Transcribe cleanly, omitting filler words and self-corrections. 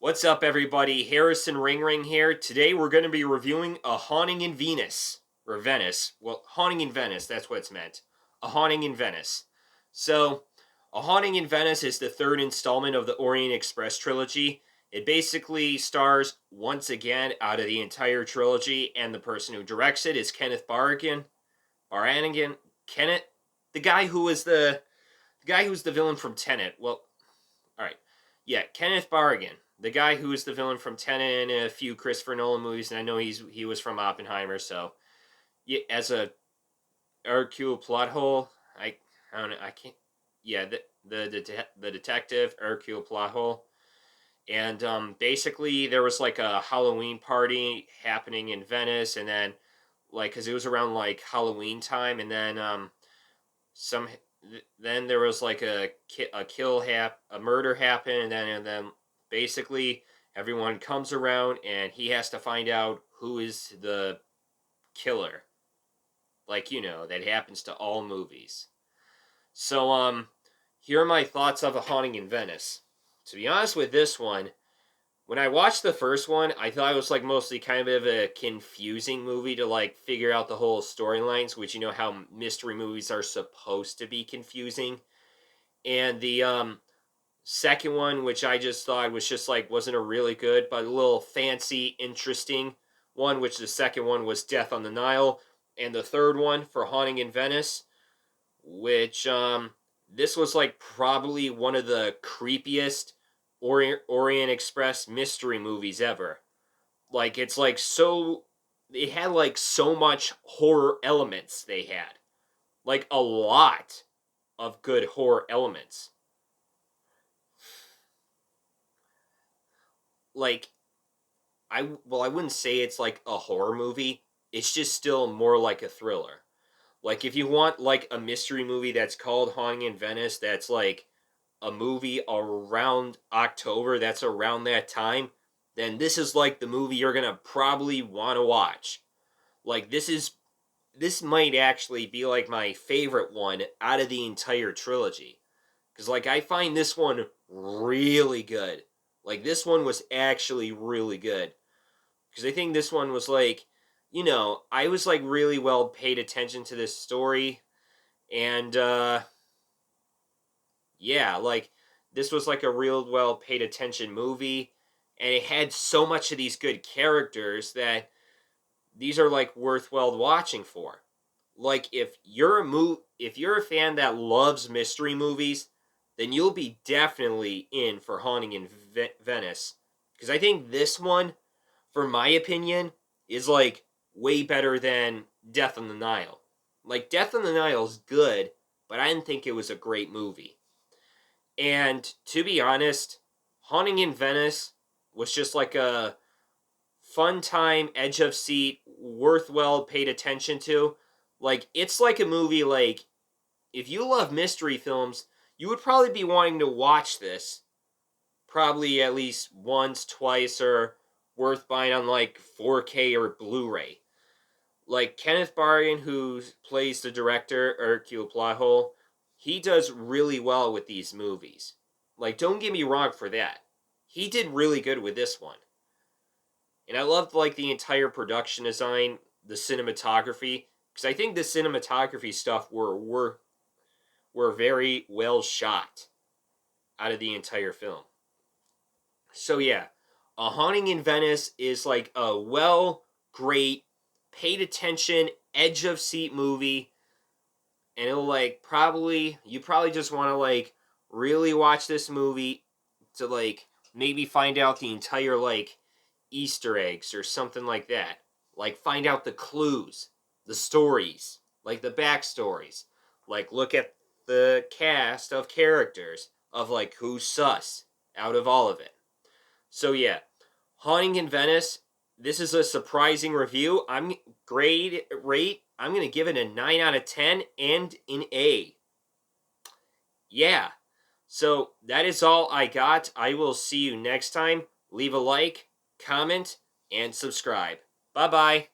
What's up, everybody? Harrison Ring here. Today we're going to be reviewing A Haunting in Venus. Or Venice. Well, Haunting in Venice, that's what it's meant. A Haunting in Venice. So, A Haunting in Venice is the third installment of the Orient Express trilogy. It basically stars, once again, out of the entire trilogy, and the person who directs it is Kenneth Baranigan. Kenneth? The guy who was the villain from Tenet. Well, alright. Yeah, Kenneth Barragan, the guy who was the villain from Tenet and a few Christopher Nolan movies, and I know he was from Oppenheimer. So, yeah, as a Hercule plot hole, I don't know, I can't. Yeah, the detective Hercule plot hole, and basically there was like a Halloween party happening in Venice, and then because it was around like Halloween time, and then some then there was like a murder happened, and then basically everyone comes around and he has to find out who is the killer, that happens to all movies. So here are my thoughts of A Haunting in Venice. To be honest with this one, when I watched the first one, I thought it was like mostly kind of a confusing movie to like figure out the whole storylines, which you know how mystery movies are supposed to be confusing. And the second one, which I just thought was just like wasn't a really good, but a little fancy, interesting one, which the second one was Death on the Nile, and the third one for Haunting in Venice, which this was like probably one of the creepiest Orient Express mystery movies ever. Like it's like so it had like so much horror elements. They had like a lot of good horror elements. Like I wouldn't say it's like a horror movie. It's just still more like a thriller. Like if you want like a mystery movie that's called Haunting in Venice, that's like a movie around October, that's around that time, then this is like the movie you're gonna probably want to watch. Like this might actually be like my favorite one out of the entire trilogy. Cause like I find this one really good. Like this one was actually really good. Cause I think this one was like, I was like really well paid attention to this story. And yeah, like this was like a real well paid attention movie, and it had so much of these good characters that these are like worthwhile watching for. Like if you're a fan that loves mystery movies, then you'll be definitely in for Haunting in Venice, because I think this one, for my opinion, is like way better than Death on the Nile. Like Death on the Nile is good, but I didn't think it was a great movie. And to be honest, Haunting in Venice was just like a fun time, edge of seat, worthwhile paid attention to. Like it's like a movie like if you love mystery films, you would probably be wanting to watch this probably at least once, twice, or worth buying on like 4K or Blu-ray. Like Kenneth Bargan, who plays the director Hercule Poirot, he does really well with these movies. Like, don't get me wrong for that. He did really good with this one. And I loved like the entire production design, the cinematography, because I think the cinematography stuff were very well shot out of the entire film. So yeah, A Haunting in Venice is like a great, paid attention, edge of seat movie, and it'll like you probably just want to like really watch this movie to like maybe find out the entire like Easter eggs or something like that. Like find out the clues, the stories, like the backstories. Like look at the cast of characters of like who's sus out of all of it. So yeah, Haunting in Venice. This is a surprising review. I'm grade rate. I'm gonna give it a 9 out of 10 and an A. Yeah. So that is all I got. I will see you next time. Leave a like, comment, and subscribe. Bye bye.